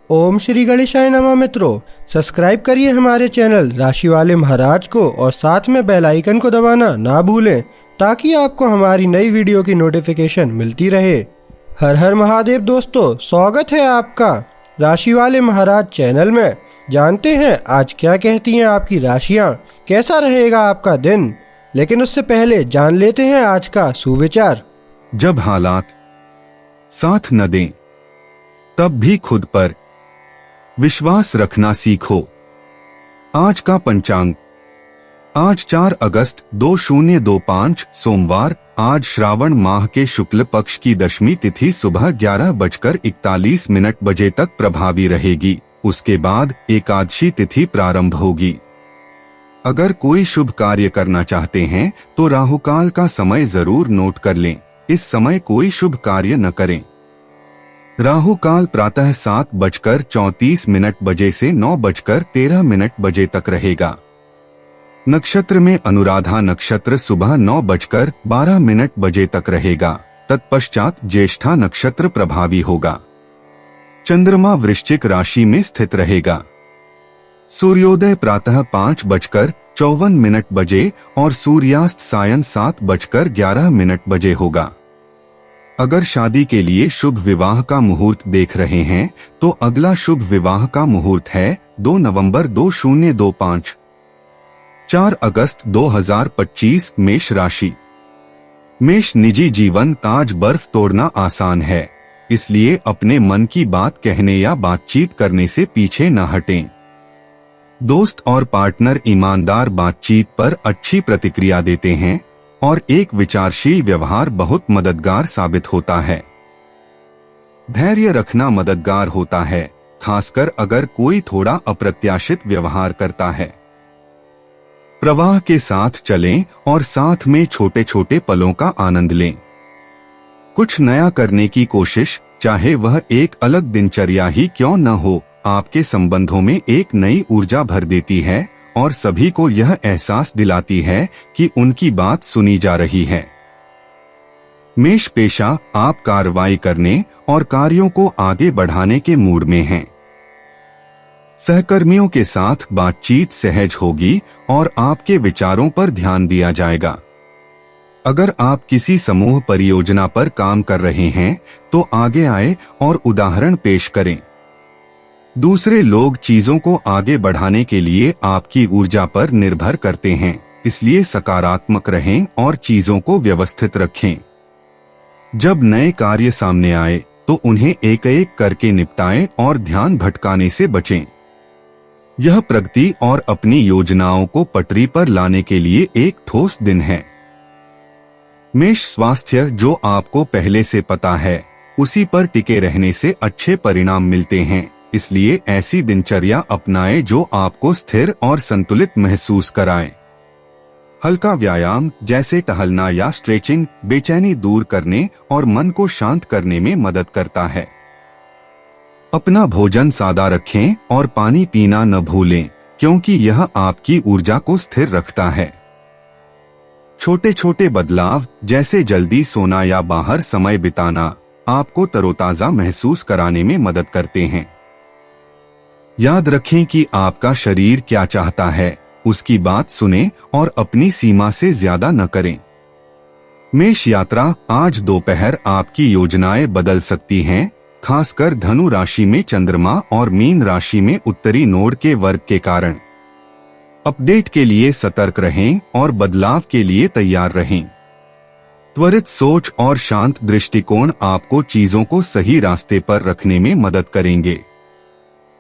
ओम श्री गणेशाय नमः। मित्रों, सब्सक्राइब करिए हमारे चैनल राशि वाले महाराज को और साथ में बेल आइकन को दबाना ना भूलें ताकि आपको हमारी नई वीडियो की नोटिफिकेशन मिलती रहे। हर हर महादेव दोस्तों, स्वागत है आपका राशि वाले महाराज चैनल में। जानते हैं आज क्या कहती हैं आपकी राशियां, कैसा रहेगा आपका दिन। लेकिन उससे पहले जान लेते हैं आज का सुविचार। जब हालात साथ न दें तब भी खुद पर विश्वास रखना सीखो। आज का पंचांग, आज 4 अगस्त 2025 सोमवार। आज श्रावण माह के शुक्ल पक्ष की दशमी तिथि सुबह 11:41 बजे तक प्रभावी रहेगी। उसके बाद एकादशी तिथि प्रारंभ होगी। अगर कोई शुभ कार्य करना चाहते हैं तो राहुकाल का समय जरूर नोट कर लें। इस समय कोई शुभ कार्य न करें। राहु काल प्रातः 7:34 बजे से 9:13 बजे तक रहेगा। नक्षत्र में अनुराधा नक्षत्र सुबह 9:12 बजे तक रहेगा। तत्पश्चात ज्येष्ठा नक्षत्र प्रभावी होगा। चंद्रमा वृश्चिक राशि में स्थित रहेगा। सूर्योदय प्रातः 5:54 बजे और सूर्यास्त सायं 7:11 बजे होगा। अगर शादी के लिए शुभ विवाह का मुहूर्त देख रहे हैं तो अगला शुभ विवाह का मुहूर्त है 2 नवंबर 2025। 4 अगस्त 2025 मेष राशि। मेष निजी जीवन, ताज बर्फ तोड़ना आसान है, इसलिए अपने मन की बात कहने या बातचीत करने से पीछे न हटें। दोस्त और पार्टनर ईमानदार बातचीत पर अच्छी प्रतिक्रिया देते हैं और एक विचारशील व्यवहार बहुत मददगार साबित होता है। धैर्य रखना मददगार होता है, खासकर अगर कोई थोड़ा अप्रत्याशित व्यवहार करता है। प्रवाह के साथ चलें और साथ में छोटे छोटे पलों का आनंद लें। कुछ नया करने की कोशिश, चाहे वह एक अलग दिनचर्या ही क्यों न हो, आपके संबंधों में एक नई ऊर्जा भर देती है और सभी को यह एहसास दिलाती है कि उनकी बात सुनी जा रही है। मेष पेशा, आप कार्रवाई करने और कार्यों को आगे बढ़ाने के मूड में हैं। सहकर्मियों के साथ बातचीत सहज होगी और आपके विचारों पर ध्यान दिया जाएगा। अगर आप किसी समूह परियोजना पर काम कर रहे हैं तो आगे आए और उदाहरण पेश करें। दूसरे लोग चीजों को आगे बढ़ाने के लिए आपकी ऊर्जा पर निर्भर करते हैं, इसलिए सकारात्मक रहें और चीजों को व्यवस्थित रखें। जब नए कार्य सामने आए तो उन्हें एक एक करके निपटाएं और ध्यान भटकाने से बचें। यह प्रगति और अपनी योजनाओं को पटरी पर लाने के लिए एक ठोस दिन है। मेष स्वास्थ्य, जो आपको पहले से पता है उसी पर टिके रहने से अच्छे परिणाम मिलते हैं, इसलिए ऐसी दिनचर्या अपनाएं जो आपको स्थिर और संतुलित महसूस कराए। हल्का व्यायाम जैसे टहलना या स्ट्रेचिंग बेचैनी दूर करने और मन को शांत करने में मदद करता है। अपना भोजन सादा रखें और पानी पीना न भूलें, क्योंकि यह आपकी ऊर्जा को स्थिर रखता है। छोटे छोटे बदलाव जैसे जल्दी सोना या बाहर समय बिताना आपको तरोताजा महसूस कराने में मदद करते हैं। याद रखें कि आपका शरीर क्या चाहता है, उसकी बात सुनें और अपनी सीमा से ज्यादा न करें। मेष यात्रा, आज दोपहर आपकी योजनाएं बदल सकती हैं, खासकर धनु राशि में चंद्रमा और मीन राशि में उत्तरी नोड के वर्ग के कारण। अपडेट के लिए सतर्क रहें और बदलाव के लिए तैयार रहें। त्वरित सोच और शांत दृष्टिकोण आपको चीजों को सही रास्ते पर रखने में मदद करेंगे।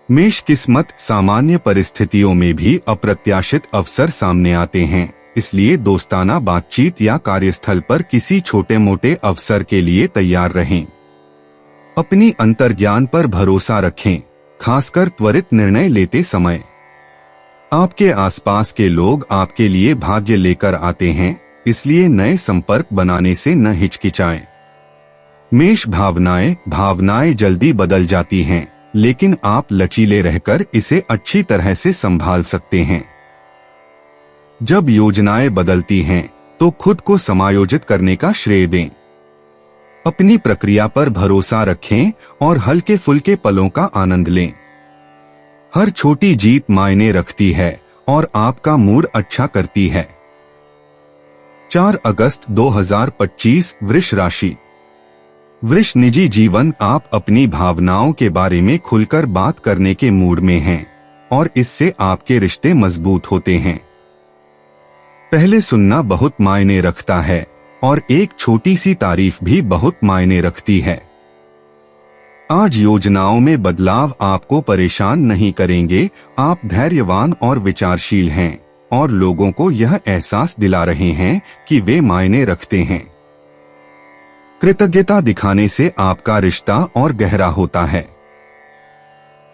मेष किस्मत, सामान्य परिस्थितियों में भी अप्रत्याशित अवसर सामने आते हैं, इसलिए दोस्ताना बातचीत या कार्यस्थल पर किसी छोटे मोटे अवसर के लिए तैयार रहें। अपनी अंतर्ज्ञान पर भरोसा रखें, खासकर त्वरित निर्णय लेते समय। आपके आसपास के लोग आपके लिए भाग्य लेकर आते हैं, इसलिए नए संपर्क बनाने से न हिचकिचाएं। मेष भावनाएं जल्दी बदल जाती हैं, लेकिन आप लचीले रहकर इसे अच्छी तरह से संभाल सकते हैं। जब योजनाएं बदलती हैं तो खुद को समायोजित करने का श्रेय दें। अपनी प्रक्रिया पर भरोसा रखें और हल्के फुल्के पलों का आनंद लें। हर छोटी जीत मायने रखती है और आपका मूड अच्छा करती है। 4 अगस्त 2025 वृष राशि। वृष निजी जीवन। आप अपनी भावनाओं के बारे में खुलकर बात करने के मूड में हैं और इससे आपके रिश्ते मजबूत होते हैं। पहले सुनना बहुत मायने रखता है और एक छोटी सी तारीफ भी बहुत मायने रखती है। आज योजनाओं में बदलाव आपको परेशान नहीं करेंगे। आप धैर्यवान और विचारशील हैं और लोगों को यह एहसास दिला रहे हैं कि वे मायने रखते हैं। कृतज्ञता दिखाने से आपका रिश्ता और गहरा होता है।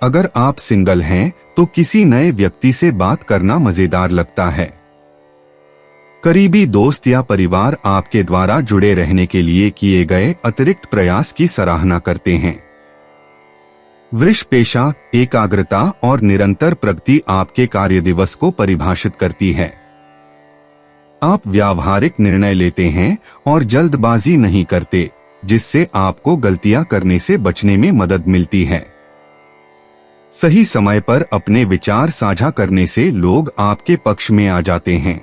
अगर आप सिंगल हैं तो किसी नए व्यक्ति से बात करना मजेदार लगता है। करीबी दोस्त या परिवार आपके द्वारा जुड़े रहने के लिए किए गए अतिरिक्त प्रयास की सराहना करते हैं। वृष पेशा। एकाग्रता और निरंतर प्रगति आपके कार्य दिवस को परिभाषित करती है। आप व्यावहारिक निर्णय लेते हैं और जल्दबाजी नहीं करते, जिससे आपको गलतियां करने से बचने में मदद मिलती है। सही समय पर अपने विचार साझा करने से लोग आपके पक्ष में आ जाते हैं।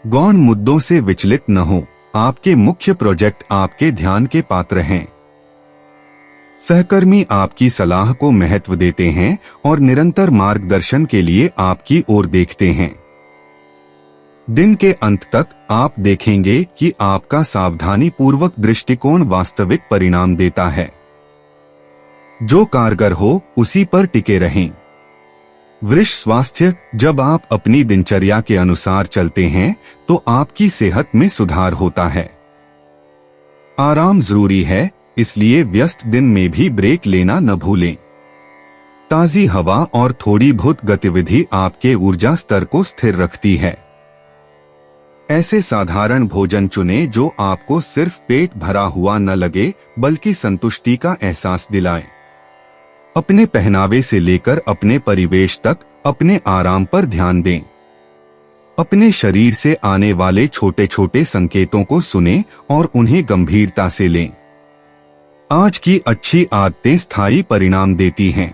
गौण मुद्दों से विचलित न हो। आपके मुख्य प्रोजेक्ट आपके ध्यान के पात्र हैं। सहकर्मी आपकी सलाह को महत्व देते हैं और निरंतर मार्गदर्शन के लिए आपकी ओर देखते हैं। दिन के अंत तक आप देखेंगे कि आपका सावधानी पूर्वक दृष्टिकोण वास्तविक परिणाम देता है। जो कारगर हो उसी पर टिके रहें। वृष स्वास्थ्य। जब आप अपनी दिनचर्या के अनुसार चलते हैं तो आपकी सेहत में सुधार होता है। आराम जरूरी है, इसलिए व्यस्त दिन में भी ब्रेक लेना न भूलें। ताजी हवा और थोड़ी बहुत गतिविधि आपके ऊर्जा स्तर को स्थिर रखती है। ऐसे साधारण भोजन चुनें जो आपको सिर्फ पेट भरा हुआ न लगे बल्कि संतुष्टि का एहसास दिलाए। अपने पहनावे से लेकर अपने परिवेश तक अपने आराम पर ध्यान दें। अपने शरीर से आने वाले छोटे छोटे संकेतों को सुनें और उन्हें गंभीरता से लें। आज की अच्छी आदतें स्थायी परिणाम देती हैं।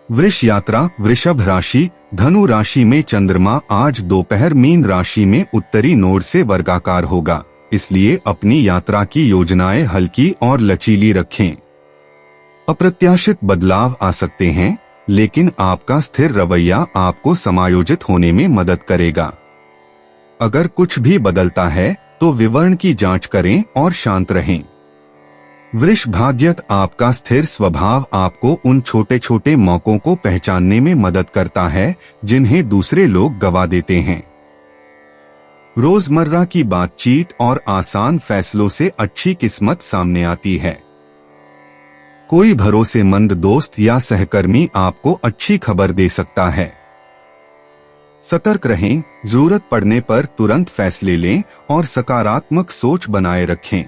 वृष यात्रा। वृषभ राशि। धनु राशि में चंद्रमा आज दोपहर मीन राशि में उत्तरी नोड से वर्गाकार होगा, इसलिए अपनी यात्रा की योजनाएं हल्की और लचीली रखें। अप्रत्याशित बदलाव आ सकते हैं, लेकिन आपका स्थिर रवैया आपको समायोजित होने में मदद करेगा। अगर कुछ भी बदलता है तो विवरण की जांच करें और शांत रहें। वृष भाग्य। आपका स्थिर स्वभाव आपको उन छोटे छोटे मौकों को पहचानने में मदद करता है जिन्हें दूसरे लोग गवा देते हैं। रोजमर्रा की बातचीत और आसान फैसलों से अच्छी किस्मत सामने आती है। कोई भरोसेमंद दोस्त या सहकर्मी आपको अच्छी खबर दे सकता है। सतर्क रहें। जरूरत पड़ने पर तुरंत फैसले लें और सकारात्मक सोच बनाए रखें।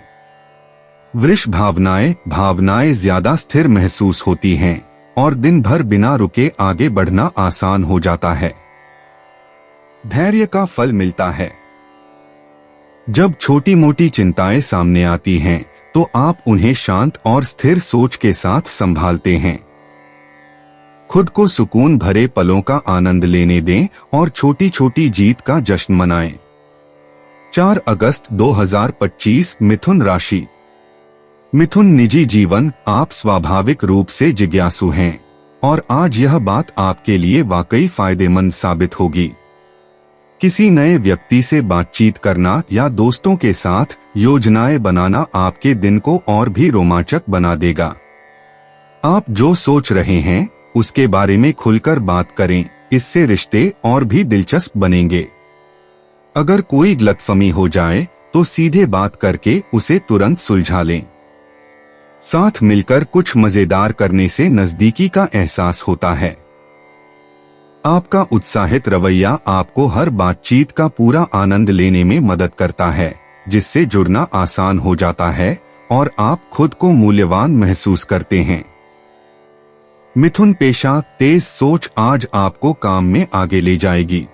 वृष भावनाएं ज्यादा स्थिर महसूस होती हैं और दिन भर बिना रुके आगे बढ़ना आसान हो जाता है। धैर्य का फल मिलता है। जब छोटी मोटी चिंताएं सामने आती हैं तो आप उन्हें शांत और स्थिर सोच के साथ संभालते हैं। खुद को सुकून भरे पलों का आनंद लेने दें और छोटी छोटी जीत का जश्न मनाएं। 4 अगस्त 2025 मिथुन राशि। मिथुन निजी जीवन। आप स्वाभाविक रूप से जिज्ञासु हैं और आज यह बात आपके लिए वाकई फायदेमंद साबित होगी। किसी नए व्यक्ति से बातचीत करना या दोस्तों के साथ योजनाएं बनाना आपके दिन को और भी रोमांचक बना देगा। आप जो सोच रहे हैं उसके बारे में खुलकर बात करें, इससे रिश्ते और भी दिलचस्प बनेंगे। अगर कोई गलतफहमी हो जाए तो सीधे बात करके उसे तुरंत सुलझा लें। साथ मिलकर कुछ मजेदार करने से नजदीकी का एहसास होता है। आपका उत्साहित रवैया आपको हर बातचीत का पूरा आनंद लेने में मदद करता है, जिससे जुड़ना आसान हो जाता है और आप खुद को मूल्यवान महसूस करते हैं। मिथुन पेशा। तेज सोच आज आपको काम में आगे ले जाएगी।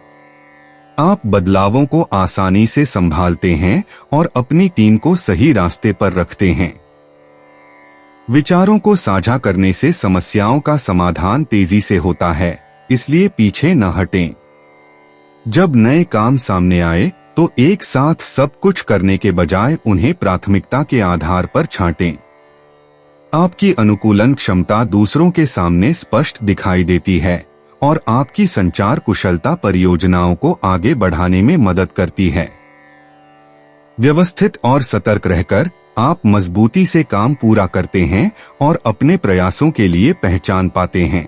आप बदलावों को आसानी से संभालते हैं और अपनी टीम को सही रास्ते पर रखते हैं। विचारों को साझा करने से समस्याओं का समाधान तेजी से होता है, इसलिए पीछे न हटें। जब नए काम सामने आए तो एक साथ सब कुछ करने के बजाय उन्हें प्राथमिकता के आधार पर छांटें। आपकी अनुकूलन क्षमता दूसरों के सामने स्पष्ट दिखाई देती है और आपकी संचार कुशलता परियोजनाओं को आगे बढ़ाने में मदद करती है। व्यवस्थित और सतर्क रहकर आप मजबूती से काम पूरा करते हैं और अपने प्रयासों के लिए पहचान पाते हैं।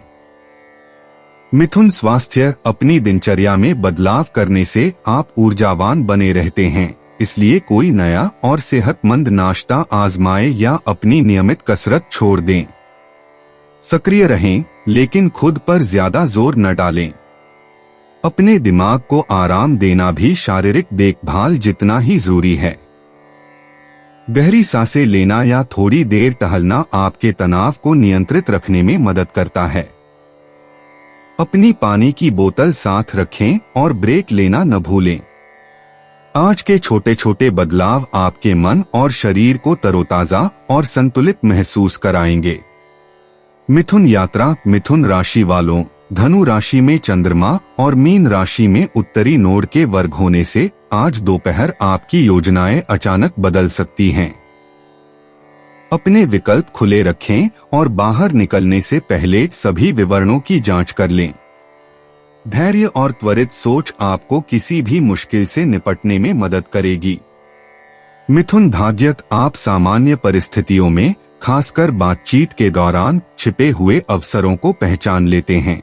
मिथुन स्वास्थ्य, अपनी दिनचर्या में बदलाव करने से आप ऊर्जावान बने रहते हैं, इसलिए कोई नया और सेहतमंद नाश्ता आजमाएं या अपनी नियमित कसरत छोड़ दें। सक्रिय रहें, लेकिन खुद पर ज्यादा जोर न डालें। अपने दिमाग को आराम देना भी शारीरिक देखभाल जितना ही जरूरी है। गहरी सांसें लेना या थोड़ी देर टहलना आपके तनाव को नियंत्रित रखने में मदद करता है। अपनी पानी की बोतल साथ रखें और ब्रेक लेना न भूलें। आज के छोटे छोटे बदलाव आपके मन और शरीर को तरोताजा और संतुलित महसूस कराएंगे। मिथुन यात्रा। मिथुन राशि वालों, धनु राशि में चंद्रमा और मीन राशि में उत्तरी नोड के वर्ग होने से आज दोपहर आपकी योजनाएं अचानक बदल सकती हैं। अपने विकल्प खुले रखें और बाहर निकलने से पहले सभी विवरणों की जांच कर लें। धैर्य और त्वरित सोच आपको किसी भी मुश्किल से निपटने में मदद करेगी। मिथुन भाग्य। आप सामान्य परिस्थितियों में, खासकर बातचीत के दौरान, छिपे हुए अवसरों को पहचान लेते हैं।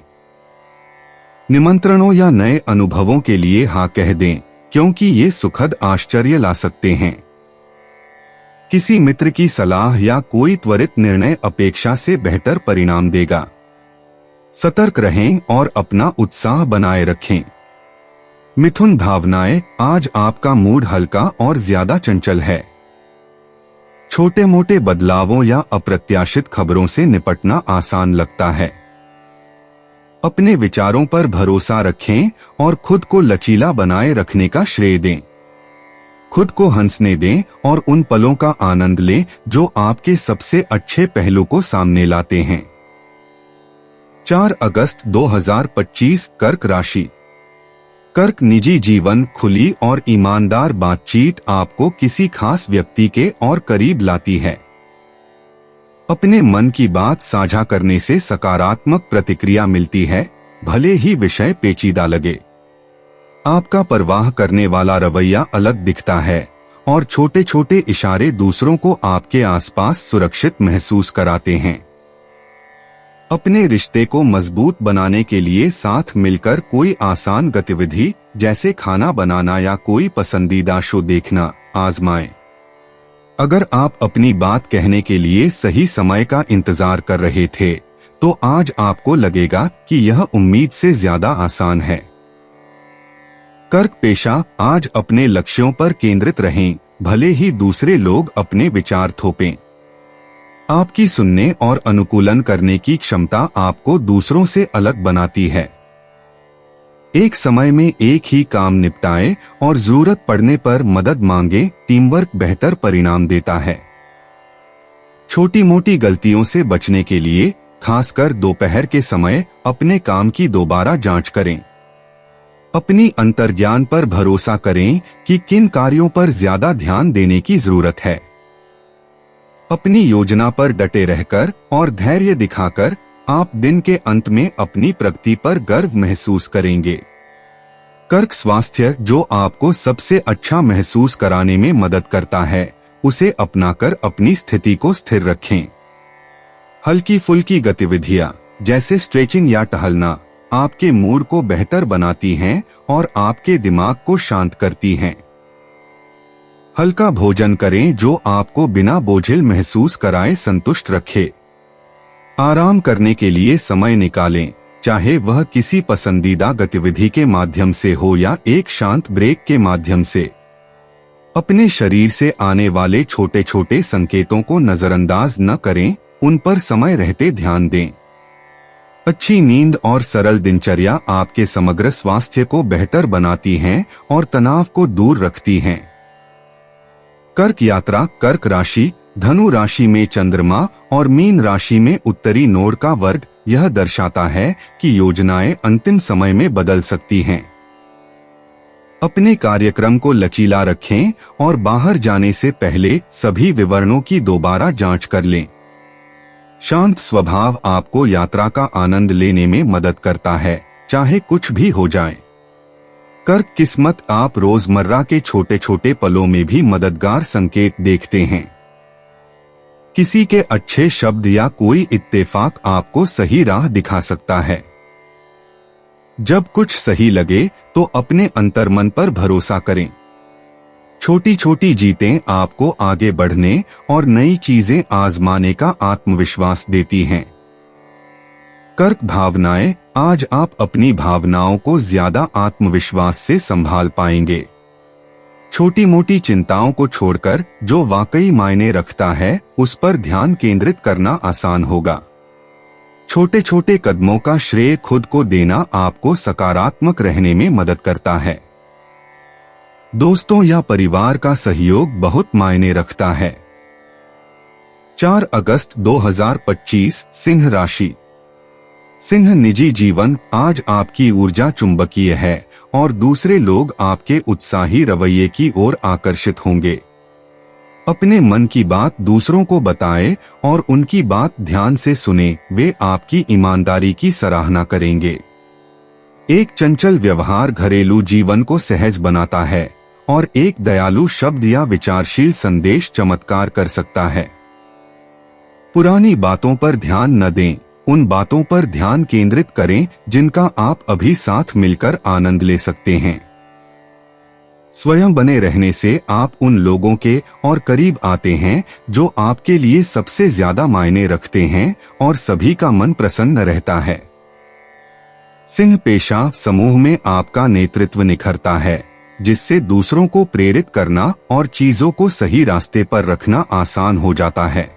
निमंत्रणों या नए अनुभवों के लिए हाँ कह दें, क्योंकि ये सुखद आश्चर्य ला सकते हैं। किसी मित्र की सलाह या कोई त्वरित निर्णय अपेक्षा से बेहतर परिणाम देगा। सतर्क रहें और अपना उत्साह बनाए रखें। मिथुन भावनाएं। आज आपका मूड हल्का और ज्यादा चंचल है। छोटे मोटे बदलावों या अप्रत्याशित खबरों से निपटना आसान लगता है। अपने विचारों पर भरोसा रखें और खुद को लचीला बनाए रखने का श्रेय दें। खुद को हंसने दें और उन पलों का आनंद लें जो आपके सबसे अच्छे पहलू को सामने लाते हैं। 4 अगस्त 2025। कर्क राशि। कर्क निजी जीवन। खुली और ईमानदार बातचीत आपको किसी खास व्यक्ति के और करीब लाती है। अपने मन की बात साझा करने से सकारात्मक प्रतिक्रिया मिलती है, भले ही विषय पेचीदा लगे। आपका परवाह करने वाला रवैया अलग दिखता है और छोटे छोटे इशारे दूसरों को आपके आसपास सुरक्षित महसूस कराते हैं। अपने रिश्ते को मजबूत बनाने के लिए साथ मिलकर कोई आसान गतिविधि जैसे खाना बनाना या कोई पसंदीदा शो देखना आजमाएं। अगर आप अपनी बात कहने के लिए सही समय का इंतजार कर रहे थे, तो आज आपको लगेगा कि यह उम्मीद से ज्यादा आसान है। कर्क पेशा। आज अपने लक्ष्यों पर केंद्रित रहें, भले ही दूसरे लोग अपने विचार थोपें। आपकी सुनने और अनुकूलन करने की क्षमता आपको दूसरों से अलग बनाती है। एक समय में एक ही काम निपटाएं और जरूरत पड़ने पर मदद मांगे। टीम वर्क बेहतर परिणाम देता है। छोटी मोटी गलतियों से बचने के लिए, खासकर दोपहर के समय, अपने काम की दोबारा जांच करें। अपनी अंतर्ज्ञान पर भरोसा करें कि किन कार्यों पर ज्यादा ध्यान देने की जरूरत है। अपनी योजना पर डटे रहकर और धैर्य दिखाकर आप दिन के अंत में अपनी प्रगति पर गर्व महसूस करेंगे। कर्क स्वास्थ्य। जो आपको सबसे अच्छा महसूस कराने में मदद करता है, उसे अपनाकर अपनी स्थिति को स्थिर रखें। हल्की फुल्की गतिविधियां जैसे स्ट्रेचिंग या टहलना आपके मूड को बेहतर बनाती हैं और आपके दिमाग को शांत करती हैं। हल्का भोजन करें जो आपको बिना बोझिल महसूस कराए संतुष्ट रखे। आराम करने के लिए समय निकालें, चाहे वह किसी पसंदीदा गतिविधि के माध्यम से हो या एक शांत ब्रेक के माध्यम से। अपने शरीर से आने वाले छोटे छोटे संकेतों को नजरअंदाज न करें, उन पर समय रहते ध्यान दें। अच्छी नींद और सरल दिनचर्या आपके समग्र स्वास्थ्य को बेहतर बनाती हैं और तनाव को दूर रखती हैं। कर्क यात्रा कर्क राशि, धनु राशि में चंद्रमा और मीन राशि में उत्तरी नोड का वर्ग यह दर्शाता है कि योजनाएं अंतिम समय में बदल सकती हैं। अपने कार्यक्रम को लचीला रखें और बाहर जाने से पहले सभी विवरणों की दोबारा जांच कर लें। शांत स्वभाव आपको यात्रा का आनंद लेने में मदद करता है, चाहे कुछ भी हो जाए। कर्क किस्मत, आप रोजमर्रा के छोटे छोटे पलों में भी मददगार संकेत देखते हैं। किसी के अच्छे शब्द या कोई इत्तेफाक आपको सही राह दिखा सकता है। जब कुछ सही लगे तो अपने अंतर्मन पर भरोसा करें। छोटी छोटी जीतें आपको आगे बढ़ने और नई चीजें आजमाने का आत्मविश्वास देती हैं। कर्क भावनाएं, आज आप अपनी भावनाओं को ज्यादा आत्मविश्वास से संभाल पाएंगे। छोटी मोटी चिंताओं को छोड़कर जो वाकई मायने रखता है उस पर ध्यान केंद्रित करना आसान होगा। छोटे छोटे कदमों का श्रेय खुद को देना आपको सकारात्मक रहने में मदद करता है। दोस्तों या परिवार का सहयोग बहुत मायने रखता है। 4 अगस्त 2025 सिंह राशि। सिंह निजी जीवन, आज आपकी ऊर्जा चुंबकीय है और दूसरे लोग आपके उत्साही रवैये की ओर आकर्षित होंगे। अपने मन की बात दूसरों को बताएं और उनकी बात ध्यान से सुने, वे आपकी ईमानदारी की सराहना करेंगे। एक चंचल व्यवहार घरेलू जीवन को सहज बनाता है और एक दयालु शब्द या विचारशील संदेश चमत्कार कर सकता है। पुरानी बातों पर ध्यान न दें, उन बातों पर ध्यान केंद्रित करें जिनका आप अभी साथ मिलकर आनंद ले सकते हैं। स्वयं बने रहने से आप उन लोगों के और करीब आते हैं जो आपके लिए सबसे ज्यादा मायने रखते हैं और सभी का मन प्रसन्न रहता है। सिंह पेशा, समूह में आपका नेतृत्व निखरता है, जिससे दूसरों को प्रेरित करना और चीजों को सही रास्ते पर रखना आसान हो जाता है।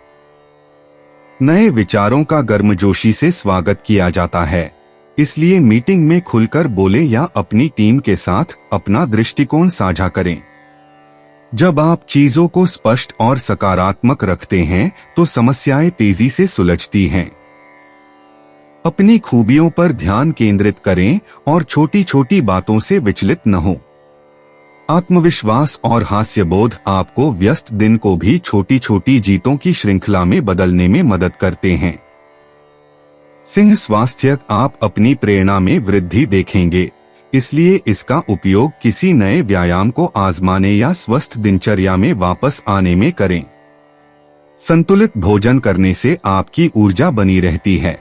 नए विचारों का गर्मजोशी से स्वागत किया जाता है, इसलिए मीटिंग में खुलकर बोलें या अपनी टीम के साथ अपना दृष्टिकोण साझा करें। जब आप चीजों को स्पष्ट और सकारात्मक रखते हैं तो समस्याएं तेजी से सुलझती हैं। अपनी खूबियों पर ध्यान केंद्रित करें और छोटी छोटी बातों से विचलित न हो। आत्मविश्वास और हास्यबोध आपको व्यस्त दिन को भी छोटी छोटी जीतों की श्रृंखला में बदलने में मदद करते हैं। सिंह स्वास्थ्य, आप अपनी प्रेरणा में वृद्धि देखेंगे, इसलिए इसका उपयोग किसी नए व्यायाम को आजमाने या स्वस्थ दिनचर्या में वापस आने में करें। संतुलित भोजन करने से आपकी ऊर्जा बनी रहती है।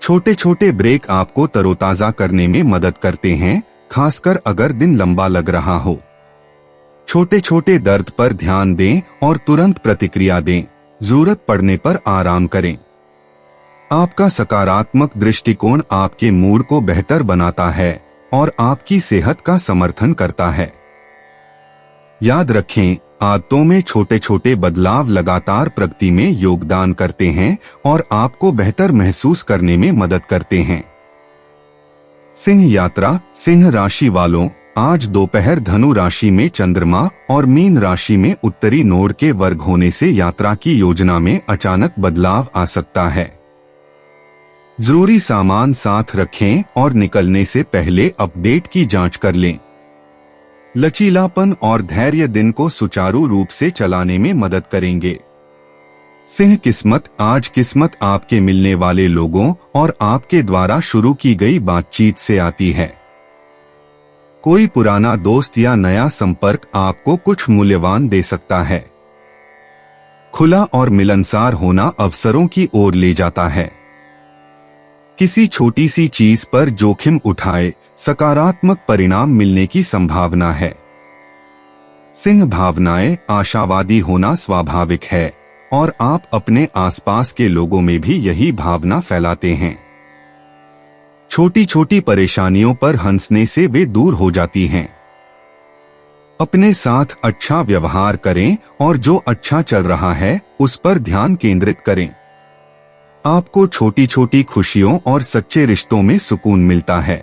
छोटे छोटे ब्रेक आपको तरोताजा करने में मदद करते हैं, खासकर अगर दिन लंबा लग रहा हो। छोटे छोटे दर्द पर ध्यान दें और तुरंत प्रतिक्रिया दें, जरूरत पड़ने पर आराम करें। आपका सकारात्मक दृष्टिकोण आपके मूड को बेहतर बनाता है और आपकी सेहत का समर्थन करता है। याद रखें, आदतों में छोटे छोटे बदलाव लगातार प्रगति में योगदान करते हैं और आपको बेहतर महसूस करने में मदद करते हैं। सिंह यात्रा, सिंह राशि वालों, आज दोपहर धनु राशि में चंद्रमा और मीन राशि में उत्तरी नोड के वर्ग होने से यात्रा की योजना में अचानक बदलाव आ सकता है। जरूरी सामान साथ रखें और निकलने से पहले अपडेट की जांच कर लें। लचीलापन और धैर्य दिन को सुचारू रूप से चलाने में मदद करेंगे। सिंह किस्मत, आज किस्मत आपके मिलने वाले लोगों और आपके द्वारा शुरू की गई बातचीत से आती है। कोई पुराना दोस्त या नया संपर्क आपको कुछ मूल्यवान दे सकता है। खुला और मिलनसार होना अवसरों की ओर ले जाता है। किसी छोटी सी चीज पर जोखिम उठाए, सकारात्मक परिणाम मिलने की संभावना है। सिंह भावनाएं, आशावादी होना स्वाभाविक है और आप अपने आसपास के लोगों में भी यही भावना फैलाते हैं। छोटी छोटी परेशानियों पर हंसने से वे दूर हो जाती हैं। अपने साथ अच्छा व्यवहार करें और जो अच्छा चल रहा है उस पर ध्यान केंद्रित करें। आपको छोटी छोटी खुशियों और सच्चे रिश्तों में सुकून मिलता है।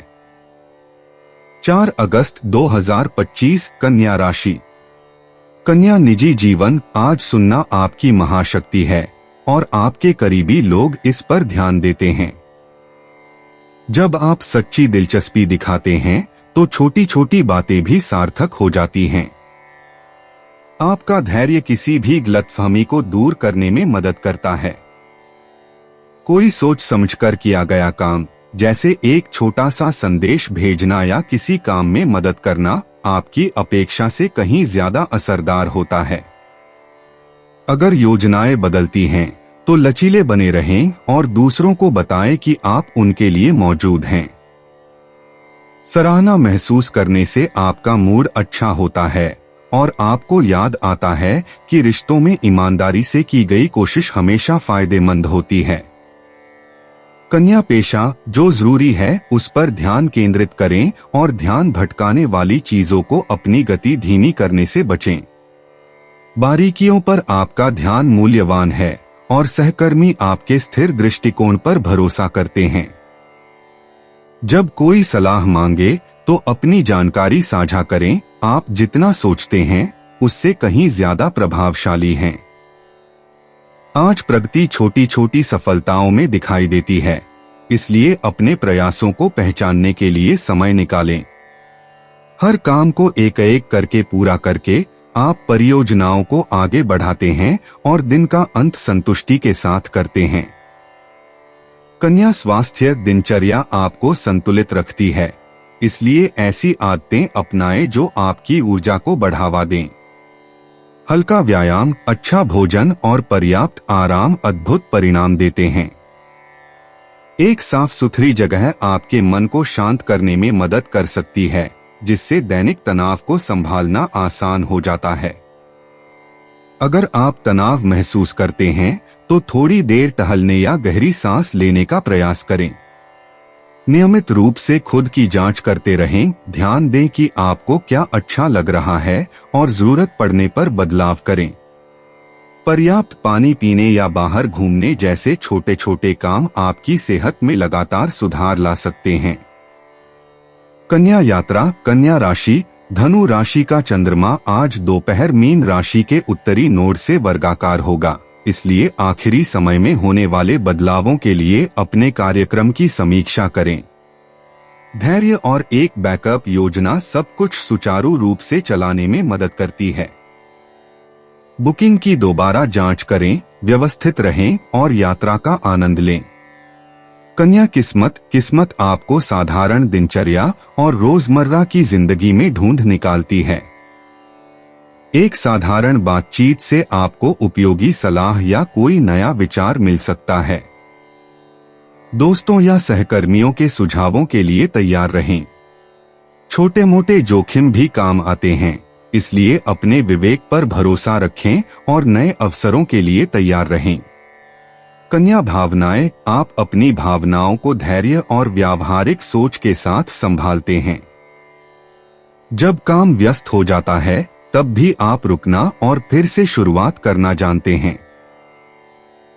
4 अगस्त 2025 कन्या राशि। कन्या निजी जीवन, आज सुनना आपकी महाशक्ति है और आपके करीबी लोग इस पर ध्यान देते हैं। जब आप सच्ची दिलचस्पी दिखाते हैं तो छोटी छोटी बातें भी सार्थक हो जाती हैं। आपका धैर्य किसी भी गलतफहमी को दूर करने में मदद करता है। कोई सोच समझकर किया गया काम, जैसे एक छोटा सा संदेश भेजना या किसी काम में मदद करना, आपकी अपेक्षा से कहीं ज्यादा असरदार होता है। अगर योजनाएं बदलती हैं तो लचीले बने रहें और दूसरों को बताएं कि आप उनके लिए मौजूद हैं। सराहना महसूस करने से आपका मूड अच्छा होता है और आपको याद आता है कि रिश्तों में ईमानदारी से की गई कोशिश हमेशा फायदेमंद होती है। कन्या पेशा, जो जरूरी है उस पर ध्यान केंद्रित करें और ध्यान भटकाने वाली चीजों को अपनी गति धीमी करने से बचें। बारीकियों पर आपका ध्यान मूल्यवान है और सहकर्मी आपके स्थिर दृष्टिकोण पर भरोसा करते हैं। जब कोई सलाह मांगे तो अपनी जानकारी साझा करें। आप जितना सोचते हैं उससे कहीं ज्यादा प्रभावशाली हैं। आज प्रगति छोटी छोटी सफलताओं में दिखाई देती है, इसलिए अपने प्रयासों को पहचानने के लिए समय निकालें। हर काम को एक एक करके पूरा करके आप परियोजनाओं को आगे बढ़ाते हैं और दिन का अंत संतुष्टि के साथ करते हैं। कन्या स्वास्थ्य, दिनचर्या आपको संतुलित रखती है, इसलिए ऐसी आदतें अपनाएं जो आपकी ऊर्जा को बढ़ावा दें। हल्का व्यायाम, अच्छा भोजन और पर्याप्त आराम अद्भुत परिणाम देते हैं। एक साफ सुथरी जगह आपके मन को शांत करने में मदद कर सकती है, जिससे दैनिक तनाव को संभालना आसान हो जाता है। अगर आप तनाव महसूस करते हैं तो थोड़ी देर टहलने या गहरी सांस लेने का प्रयास करें। नियमित रूप से खुद की जांच करते रहें। ध्यान दें कि आपको क्या अच्छा लग रहा है और जरूरत पड़ने पर बदलाव करें। पर्याप्त पानी पीने या बाहर घूमने जैसे छोटे छोटे काम आपकी सेहत में लगातार सुधार ला सकते हैं। कन्या यात्रा, कन्या राशि, धनु राशि का चंद्रमा आज दोपहर मीन राशि के उत्तरी नोड से वर्गाकार होगा, इसलिए आखिरी समय में होने वाले बदलावों के लिए अपने कार्यक्रम की समीक्षा करें। धैर्य और एक बैकअप योजना सब कुछ सुचारू रूप से चलाने में मदद करती है। बुकिंग की दोबारा जांच करें, व्यवस्थित रहें और यात्रा का आनंद लें। कन्या किस्मत आपको साधारण दिनचर्या और रोजमर्रा की जिंदगी में ढूंढ निकालती है। एक साधारण बातचीत से आपको उपयोगी सलाह या कोई नया विचार मिल सकता है। दोस्तों या सहकर्मियों के सुझावों के लिए तैयार रहें। छोटे मोटे जोखिम भी काम आते हैं, इसलिए अपने विवेक पर भरोसा रखें और नए अवसरों के लिए तैयार रहें। कन्या भावनाएं, आप अपनी भावनाओं को धैर्य और व्यावहारिक सोच के साथ संभालते हैं। जब काम व्यस्त हो जाता है तब भी आप रुकना और फिर से शुरुआत करना जानते हैं।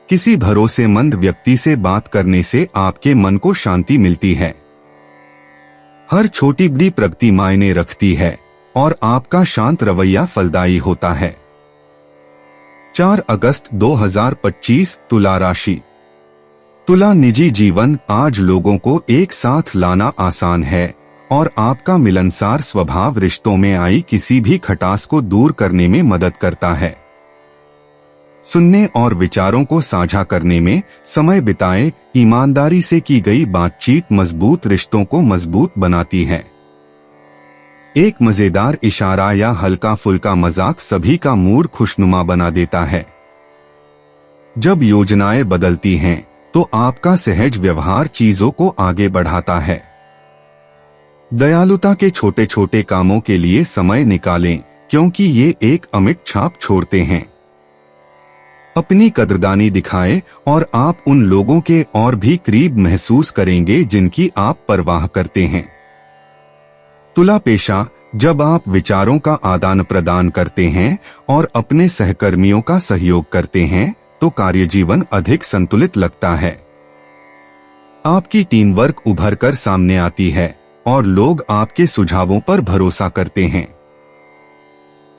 किसी भरोसेमंद व्यक्ति से बात करने से आपके मन को शांति मिलती है। हर छोटी बड़ी प्रगति मायने रखती है और आपका शांत रवैया फलदायी होता है। 4 अगस्त 2025 तुला राशि। तुला निजी जीवन, आज लोगों को एक साथ लाना आसान है और आपका मिलनसार स्वभाव रिश्तों में आई किसी भी खटास को दूर करने में मदद करता है। सुनने और विचारों को साझा करने में समय बिताएं। ईमानदारी से की गई बातचीत मजबूत रिश्तों को मजबूत बनाती है। एक मजेदार इशारा या हल्का फुल्का मजाक सभी का मूड खुशनुमा बना देता है। जब योजनाएं बदलती हैं तो आपका सहज व्यवहार चीजों को आगे बढ़ाता है। दयालुता के छोटे छोटे कामों के लिए समय निकालें, क्योंकि ये एक अमिट छाप छोड़ते हैं। अपनी कदरदानी दिखाएं और आप उन लोगों के और भी करीब महसूस करेंगे जिनकी आप परवाह करते हैं। तुला पेशा, जब आप विचारों का आदान प्रदान करते हैं और अपने सहकर्मियों का सहयोग करते हैं तो कार्यजीवन अधिक संतुलित लगता है। आपकी टीम वर्क उभर कर सामने आती है और लोग आपके सुझावों पर भरोसा करते हैं।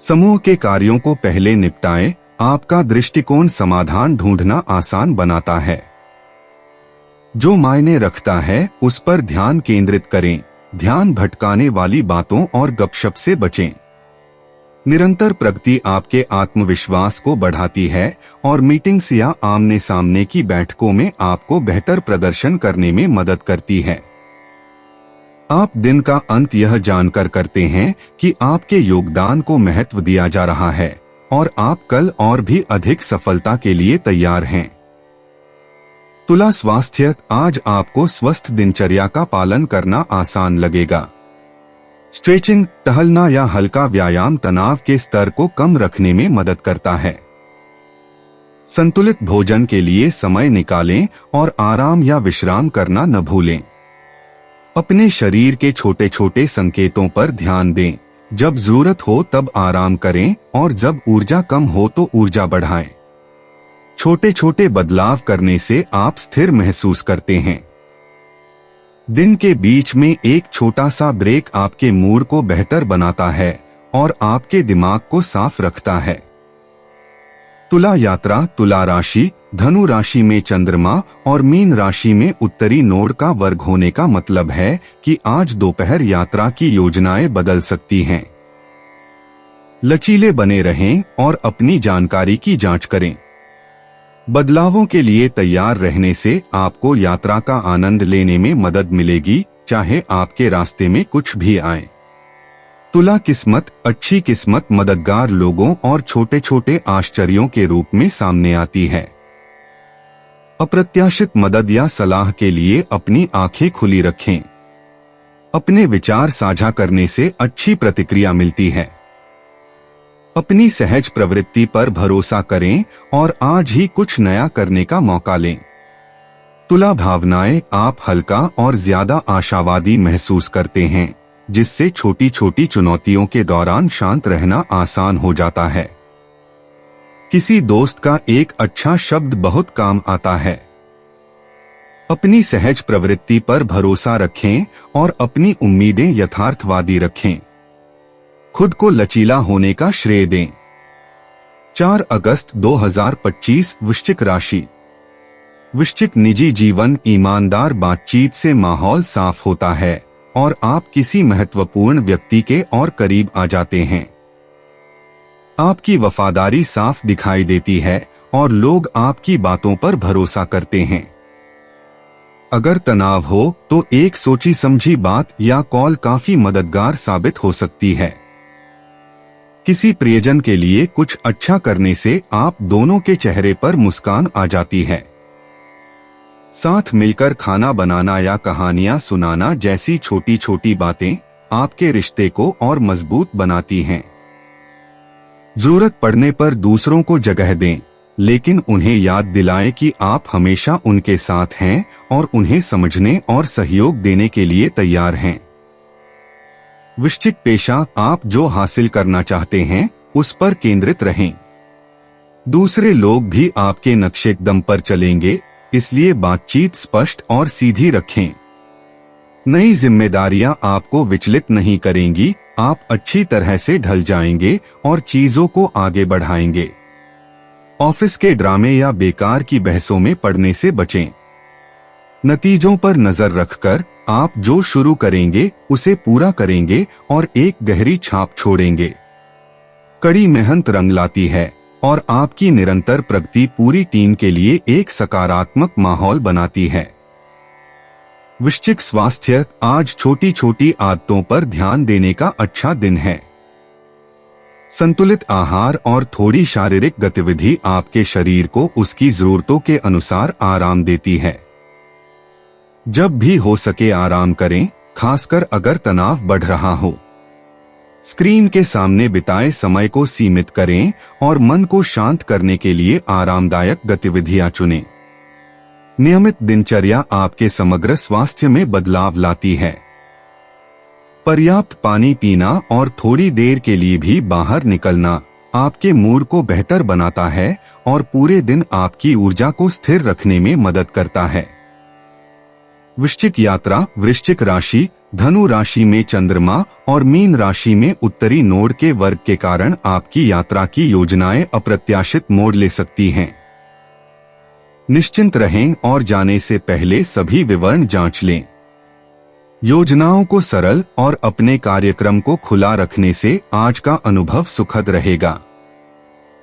समूह के कार्यों को पहले निपटाएं। आपका दृष्टिकोण समाधान ढूंढना आसान बनाता है। जो मायने रखता है उस पर ध्यान केंद्रित करें। ध्यान भटकाने वाली बातों और गपशप से बचें। निरंतर प्रगति आपके आत्मविश्वास को बढ़ाती है और मीटिंग्स या आमने सामने की बैठकों में आपको बेहतर प्रदर्शन करने में मदद करती है। आप दिन का अंत यह जानकर करते हैं कि आपके योगदान को महत्व दिया जा रहा है और आप कल और भी अधिक सफलता के लिए तैयार हैं। तुला स्वास्थ्य, आज आपको स्वस्थ दिनचर्या का पालन करना आसान लगेगा। स्ट्रेचिंग, टहलना या हल्का व्यायाम तनाव के स्तर को कम रखने में मदद करता है। संतुलित भोजन के लिए समय निकालें और आराम या विश्राम करना न भूलें। अपने शरीर के छोटे छोटे संकेतों पर ध्यान दें। जब जरूरत हो तब आराम करें और जब ऊर्जा कम हो तो ऊर्जा बढ़ाएं। छोटे छोटे बदलाव करने से आप स्थिर महसूस करते हैं। दिन के बीच में एक छोटा सा ब्रेक आपके मूड को बेहतर बनाता है और आपके दिमाग को साफ रखता है। तुला यात्रा, तुला राशि, धनु राशि में चंद्रमा और मीन राशि में उत्तरी नोड का वर्ग होने का मतलब है कि आज दोपहर यात्रा की योजनाएं बदल सकती हैं। लचीले बने रहें और अपनी जानकारी की जांच करें। बदलावों के लिए तैयार रहने से आपको यात्रा का आनंद लेने में मदद मिलेगी, चाहे आपके रास्ते में कुछ भी आए। तुला किस्मत, अच्छी किस्मत मददगार लोगों और छोटे छोटे आश्चर्यों के रूप में सामने आती है। अप्रत्याशित मदद या सलाह के लिए अपनी आंखें खुली रखें। अपने विचार साझा करने से अच्छी प्रतिक्रिया मिलती है। अपनी सहज प्रवृत्ति पर भरोसा करें और आज ही कुछ नया करने का मौका लें। तुला भावनाएं, आप हल्का और ज्यादा आशावादी महसूस करते हैं, जिससे छोटी छोटी चुनौतियों के दौरान शांत रहना आसान हो जाता है। किसी दोस्त का एक अच्छा शब्द बहुत काम आता है। अपनी सहज प्रवृत्ति पर भरोसा रखें और अपनी उम्मीदें यथार्थवादी रखें। खुद को लचीला होने का श्रेय दें। 4 अगस्त 2025 वृश्चिक राशि। वृश्चिक, निजी जीवन, ईमानदार बातचीत से माहौल साफ होता है और आप किसी महत्वपूर्ण व्यक्ति के और करीब आ जाते हैं। आपकी वफादारी साफ दिखाई देती है और लोग आपकी बातों पर भरोसा करते हैं। अगर तनाव हो तो एक सोची समझी बात या कॉल काफी मददगार साबित हो सकती है। किसी प्रियजन के लिए कुछ अच्छा करने से आप दोनों के चेहरे पर मुस्कान आ जाती है। साथ मिलकर खाना बनाना या कहानियां सुनाना जैसी छोटी छोटी बातें आपके रिश्ते को और मजबूत बनाती हैं। जरूरत पड़ने पर दूसरों को जगह दें, लेकिन उन्हें याद दिलाएं कि आप हमेशा उनके साथ हैं और उन्हें समझने और सहयोग देने के लिए तैयार हैं। वृश्चिक पेशा, आप जो हासिल करना चाहते हैं उस पर केंद्रित रहें। दूसरे लोग भी आपके नक्शे कदम पर चलेंगे, इसलिए बातचीत स्पष्ट और सीधी रखें। नई जिम्मेदारियां आपको विचलित नहीं करेंगी, आप अच्छी तरह से ढल जाएंगे और चीजों को आगे बढ़ाएंगे। ऑफिस के ड्रामे या बेकार की बहसों में पड़ने से बचें। नतीजों पर नजर रखकर आप जो शुरू करेंगे उसे पूरा करेंगे और एक गहरी छाप छोड़ेंगे। कड़ी मेहनत रंग लाती है और आपकी निरंतर प्रगति पूरी टीम के लिए एक सकारात्मक माहौल बनाती है। वृश्चिक स्वास्थ्य, आज छोटी छोटी आदतों पर ध्यान देने का अच्छा दिन है। संतुलित आहार और थोड़ी शारीरिक गतिविधि आपके शरीर को उसकी जरूरतों के अनुसार आराम देती है। जब भी हो सके आराम करें, खासकर अगर तनाव बढ़ रहा हो। स्क्रीन के सामने बिताए समय को सीमित करें और मन को शांत करने के लिए आरामदायक गतिविधियां चुनें। नियमित दिनचर्या आपके समग्र स्वास्थ्य में बदलाव लाती है। पर्याप्त पानी पीना और थोड़ी देर के लिए भी बाहर निकलना आपके मूड को बेहतर बनाता है और पूरे दिन आपकी ऊर्जा को स्थिर रखने में मदद करता है। वृश्चिक यात्रा, वृश्चिक राशि, धनु राशि में चंद्रमा और मीन राशि में उत्तरी नोड के वर्ग के कारण आपकी यात्रा की योजनाएं अप्रत्याशित मोड़ ले सकती हैं। निश्चिंत रहें और जाने से पहले सभी विवरण जांच लें। योजनाओं को सरल और अपने कार्यक्रम को खुला रखने से आज का अनुभव सुखद रहेगा।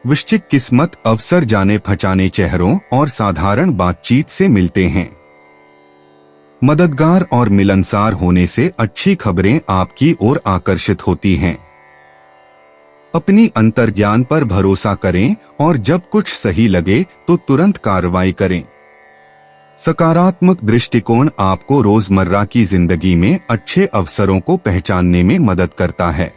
वृश्चिक किस्मत, अवसर जाने पहचाने चेहरों और साधारण बातचीत से मिलते हैं। मददगार और मिलनसार होने से अच्छी खबरें आपकी ओर आकर्षित होती हैं। अपनी अंतर्ज्ञान पर भरोसा करें और जब कुछ सही लगे तो तुरंत कार्रवाई करें। सकारात्मक दृष्टिकोण आपको रोजमर्रा की जिंदगी में अच्छे अवसरों को पहचानने में मदद करता है।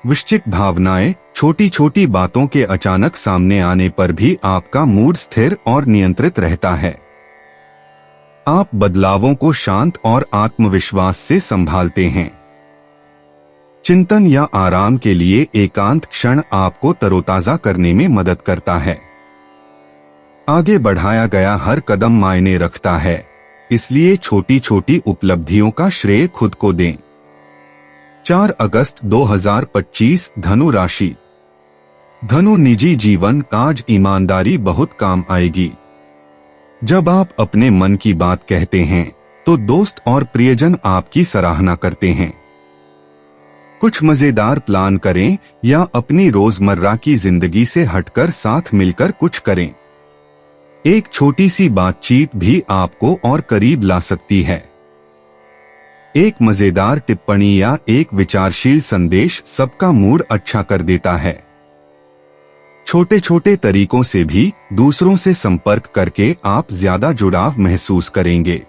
वृश्चिक भावनाएं, छोटी छोटी बातों के अचानक सामने आने पर भी आपका मूड स्थिर और नियंत्रित रहता है। आप बदलावों को शांत और आत्मविश्वास से संभालते हैं। चिंतन या आराम के लिए एकांत क्षण आपको तरोताजा करने में मदद करता है। आगे बढ़ाया गया हर कदम मायने रखता है, इसलिए छोटी छोटी उपलब्धियों का श्रेय खुद को दें। 4 अगस्त 2025, धनु राशि। धनु, निजी जीवन, आज ईमानदारी बहुत काम आएगी। जब आप अपने मन की बात कहते हैं तो दोस्त और प्रियजन आपकी सराहना करते हैं। कुछ मजेदार प्लान करें या अपनी रोजमर्रा की जिंदगी से हटकर साथ मिलकर कुछ करें। एक छोटी सी बातचीत भी आपको और करीब ला सकती है। एक मजेदार टिप्पणी या एक विचारशील संदेश सबका मूड अच्छा कर देता है। छोटे छोटे तरीकों से भी दूसरों से संपर्क करके आप ज्यादा जुड़ाव महसूस करेंगे।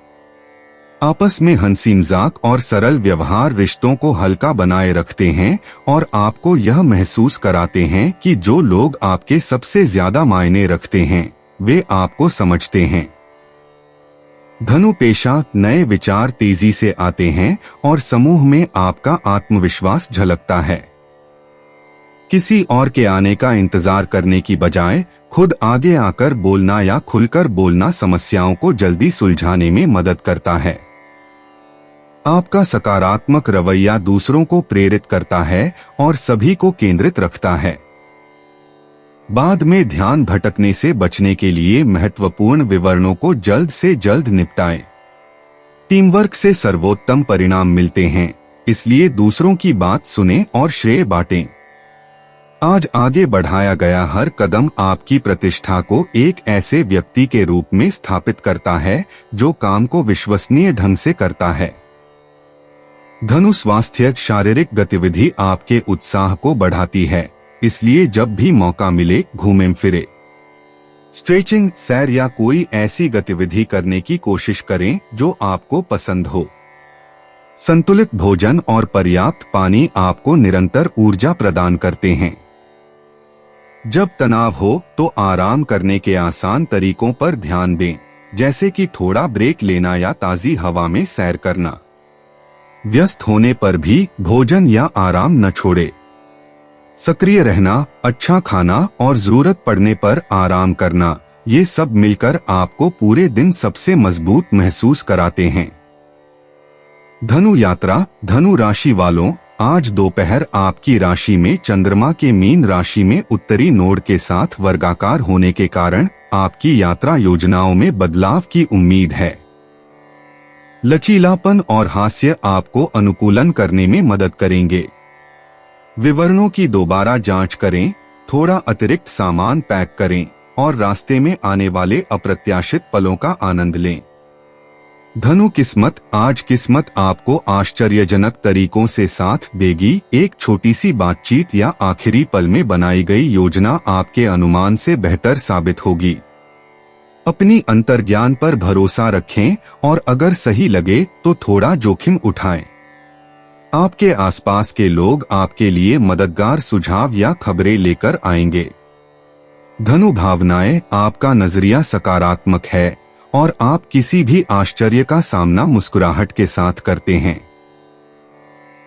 आपस में हंसी मजाक और सरल व्यवहार रिश्तों को हल्का बनाए रखते हैं और आपको यह महसूस कराते हैं कि जो लोग आपके सबसे ज्यादा मायने रखते हैं वे आपको समझते हैं। धनु पेशा, नए विचार तेजी से आते हैं और समूह में आपका आत्मविश्वास झलकता है। किसी और के आने का इंतजार करने की बजाय खुद आगे आकर बोलना या खुलकर बोलना समस्याओं को जल्दी सुलझाने में मदद करता है। आपका सकारात्मक रवैया दूसरों को प्रेरित करता है और सभी को केंद्रित रखता है। बाद में ध्यान भटकने से बचने के लिए महत्वपूर्ण विवरणों को जल्द से जल्द निपटाएं। टीम वर्क से सर्वोत्तम परिणाम मिलते हैं, इसलिए दूसरों की बात सुनें और श्रेय बांटें। आज आगे बढ़ाया गया हर कदम आपकी प्रतिष्ठा को एक ऐसे व्यक्ति के रूप में स्थापित करता है जो काम को विश्वसनीय ढंग से करता है। धनु स्वास्थ्य, शारीरिक गतिविधि आपके उत्साह को बढ़ाती है, इसलिए जब भी मौका मिले घूमें फिरे। स्ट्रेचिंग, सैर या कोई ऐसी गतिविधि करने की कोशिश करें जो आपको पसंद हो। संतुलित भोजन और पर्याप्त पानी आपको निरंतर ऊर्जा प्रदान करते हैं। जब तनाव हो तो आराम करने के आसान तरीकों पर ध्यान दें, जैसे कि थोड़ा ब्रेक लेना या ताजी हवा में सैर करना। व्यस्त होने पर भी भोजन या आराम न छोड़े। सक्रिय रहना, अच्छा खाना और जरूरत पड़ने पर आराम करना, ये सब मिलकर आपको पूरे दिन सबसे मजबूत महसूस कराते हैं। धनु यात्रा, धनु राशि वालों, आज दोपहर आपकी राशि में चंद्रमा के मीन राशि में उत्तरी नोड के साथ वर्गाकार होने के कारण आपकी यात्रा योजनाओं में बदलाव की उम्मीद है। लचीलापन और हास्य आपको अनुकूलन करने में मदद करेंगे। विवरणों की दोबारा जांच करें, थोड़ा अतिरिक्त सामान पैक करें और रास्ते में आने वाले अप्रत्याशित पलों का आनंद लें। धनु किस्मत, आज किस्मत आपको आश्चर्यजनक तरीकों से साथ देगी। एक छोटी सी बातचीत या आखिरी पल में बनाई गई योजना आपके अनुमान से बेहतर साबित होगी। अपनी अंतर्ज्ञान पर भरोसा रखें और अगर सही लगे तो थोड़ा जोखिम उठाएं। आपके आसपास के लोग आपके लिए मददगार सुझाव या खबरें लेकर आएंगे। धनु भावनाएं, आपका नजरिया सकारात्मक है और आप किसी भी आश्चर्य का सामना मुस्कुराहट के साथ करते हैं।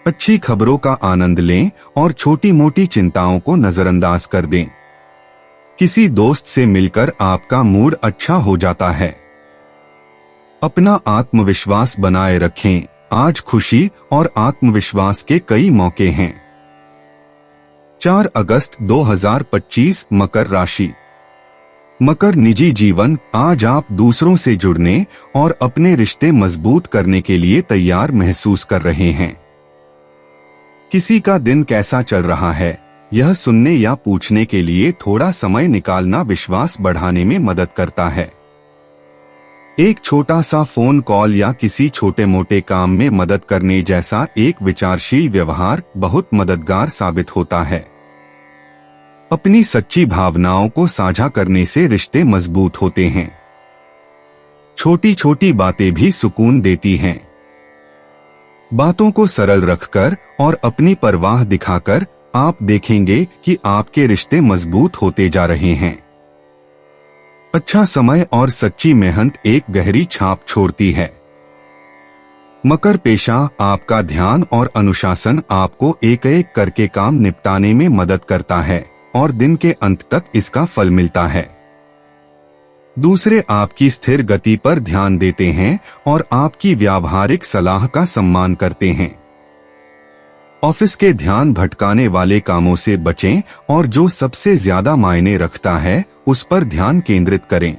अच्छी खबरों का आनंद लें और छोटी मोटी चिंताओं को नजरअंदाज कर दें। किसी दोस्त से मिलकर आपका मूड अच्छा हो जाता है। अपना आत्मविश्वास बनाए रखें। आज खुशी और आत्मविश्वास के कई मौके हैं। 4 अगस्त 2025 मकर राशि। मकर निजी जीवन। आज आप दूसरों से जुड़ने और अपने रिश्ते मजबूत करने के लिए तैयार महसूस कर रहे हैं। किसी का दिन कैसा चल रहा है, यह सुनने या पूछने के लिए थोड़ा समय निकालना विश्वास बढ़ाने में मदद करता है। एक छोटा सा फोन कॉल या किसी छोटे मोटे काम में मदद करने जैसा एक विचारशील व्यवहार बहुत मददगार साबित होता है। अपनी सच्ची भावनाओं को साझा करने से रिश्ते मजबूत होते हैं। छोटी छोटी बातें भी सुकून देती हैं। बातों को सरल रखकर और अपनी परवाह दिखाकर आप देखेंगे कि आपके रिश्ते मजबूत होते जा रहे हैं। अच्छा समय और सच्ची मेहनत एक गहरी छाप छोड़ती है। मकर पेशा। आपका ध्यान और अनुशासन आपको एक एक करके काम निपटाने में मदद करता है और दिन के अंत तक इसका फल मिलता है। दूसरे आपकी स्थिर गति पर ध्यान देते हैं और आपकी व्यावहारिक सलाह का सम्मान करते हैं। ऑफिस के ध्यान भटकाने वाले कामों से बचें और जो सबसे ज्यादा मायने रखता है उस पर ध्यान केंद्रित करें।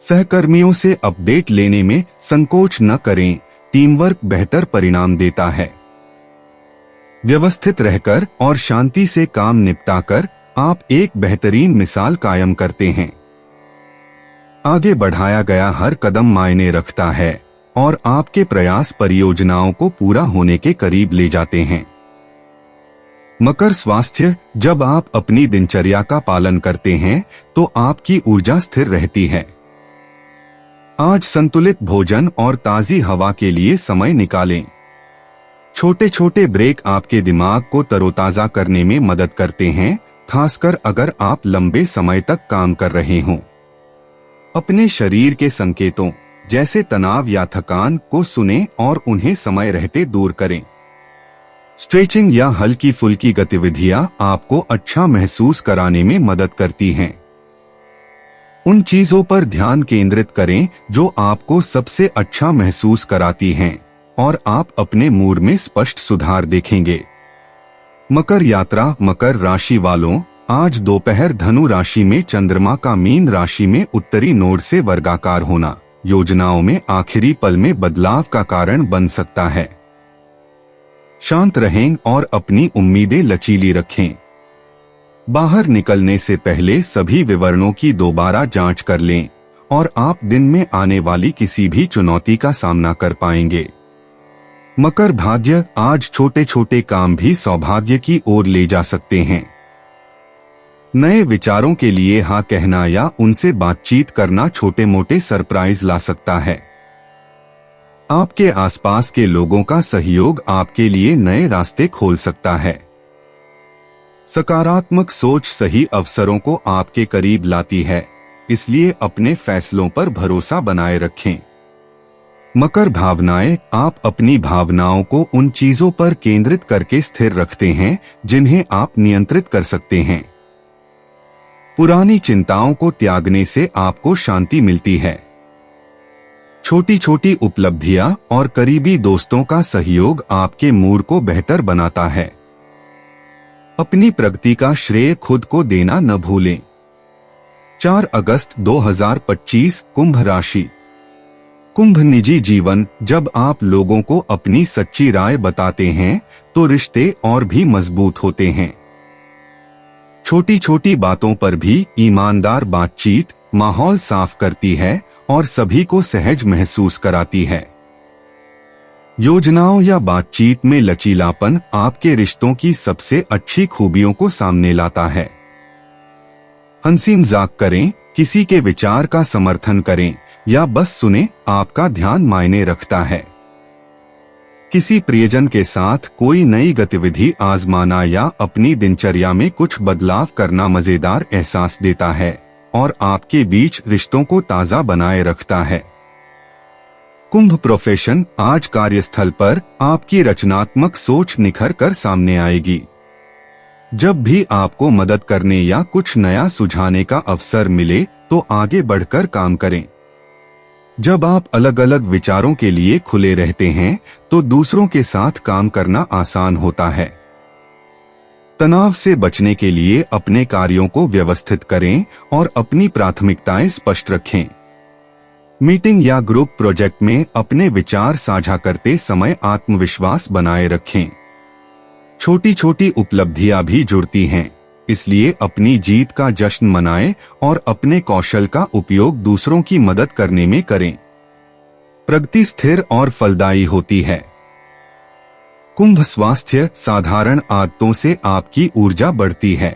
सहकर्मियों से अपडेट लेने में संकोच न करें। टीम वर्क बेहतर परिणाम देता है। व्यवस्थित रहकर और शांति से काम निपटाकर आप एक बेहतरीन मिसाल कायम करते हैं। आगे बढ़ाया गया हर कदम मायने रखता है और आपके प्रयास परियोजनाओं को पूरा होने के करीब ले जाते हैं। मकर स्वास्थ्य। जब आप अपनी दिनचर्या का पालन करते हैं तो आपकी ऊर्जा स्थिर रहती है। आज संतुलित भोजन और ताजी हवा के लिए समय निकालें। छोटे छोटे ब्रेक आपके दिमाग को तरोताजा करने में मदद करते हैं, खासकर अगर आप लंबे समय तक काम कर रहे हों। अपने शरीर के संकेतों जैसे तनाव या थकान को सुनें और उन्हें समय रहते दूर करें। स्ट्रेचिंग या हल्की फुल्की गतिविधियां आपको अच्छा महसूस कराने में मदद करती हैं। उन चीजों पर ध्यान केंद्रित करें जो आपको सबसे अच्छा महसूस कराती हैं और आप अपने मूड में स्पष्ट सुधार देखेंगे। मकर यात्रा। मकर राशि वालों, आज दोपहर धनु राशि में चंद्रमा का मीन राशि में उत्तरी नोड से वर्गाकार होना योजनाओं में आखिरी पल में बदलाव का कारण बन सकता है। शांत रहें और अपनी उम्मीदें लचीली रखें। बाहर निकलने से पहले सभी विवरणों की दोबारा जांच कर लें और आप दिन में आने वाली किसी भी चुनौती का सामना कर पाएंगे। मकर भाग्य। आज छोटे छोटे काम भी सौभाग्य की ओर ले जा सकते हैं। नए विचारों के लिए हाँ कहना या उनसे बातचीत करना छोटे मोटे सरप्राइज ला सकता है। आपके आसपास के लोगों का सहयोग आपके लिए नए रास्ते खोल सकता है। सकारात्मक सोच सही अवसरों को आपके करीब लाती है, इसलिए अपने फैसलों पर भरोसा बनाए रखें। मकर भावनाएं। आप अपनी भावनाओं को उन चीजों पर केंद्रित करके स्थिर रखते हैं जिन्हें आप नियंत्रित कर सकते हैं। पुरानी चिंताओं को त्यागने से आपको शांति मिलती है। छोटी छोटी उपलब्धियां और करीबी दोस्तों का सहयोग आपके मूड को बेहतर बनाता है। अपनी प्रगति का श्रेय खुद को देना न भूलें। 4 अगस्त 2025 कुंभ राशि। कुंभ निजी जीवन। जब आप लोगों को अपनी सच्ची राय बताते हैं तो रिश्ते और भी मजबूत होते हैं। छोटी छोटी बातों पर भी ईमानदार बातचीत माहौल साफ करती है और सभी को सहज महसूस कराती है। योजनाओं या बातचीत में लचीलापन आपके रिश्तों की सबसे अच्छी खूबियों को सामने लाता है। हंसी मजाक करें, किसी के विचार का समर्थन करें या बस सुने, आपका ध्यान मायने रखता है। किसी प्रियजन के साथ कोई नई गतिविधि आजमाना या अपनी दिनचर्या में कुछ बदलाव करना मजेदार एहसास देता है और आपके बीच रिश्तों को ताजा बनाए रखता है। कुंभ प्रोफेशन। आज कार्यस्थल पर आपकी रचनात्मक सोच निखर कर सामने आएगी। जब भी आपको मदद करने या कुछ नया सुझाने का अवसर मिले तो आगे बढ़कर काम करें। जब आप अलग अलग विचारों के लिए खुले रहते हैं तो दूसरों के साथ काम करना आसान होता है। तनाव से बचने के लिए अपने कार्यों को व्यवस्थित करें और अपनी प्राथमिकताएं स्पष्ट रखें। मीटिंग या ग्रुप प्रोजेक्ट में अपने विचार साझा करते समय आत्मविश्वास बनाए रखें। छोटी छोटी उपलब्धियां भी जुड़ती हैं, इसलिए अपनी जीत का जश्न मनाएं और अपने कौशल का उपयोग दूसरों की मदद करने में करें। प्रगति स्थिर और फलदायी होती है। कुंभ स्वास्थ्य, साधारण आदतों से आपकी ऊर्जा बढ़ती है।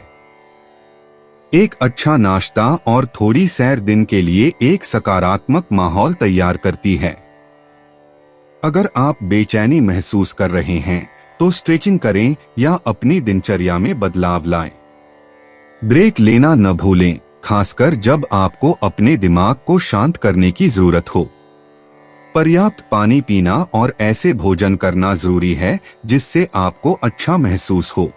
एक अच्छा नाश्ता और थोड़ी सैर दिन के लिए एक सकारात्मक माहौल तैयार करती है। अगर आप बेचैनी महसूस कर रहे हैं तो स्ट्रेचिंग करें या अपनी दिनचर्या में बदलाव लाएं। ब्रेक लेना न भूलें, खासकर जब आपको अपने दिमाग को शांत करने की जरूरत हो। पर्याप्त पानी पीना और ऐसे भोजन करना जरूरी है जिससे आपको अच्छा महसूस हो।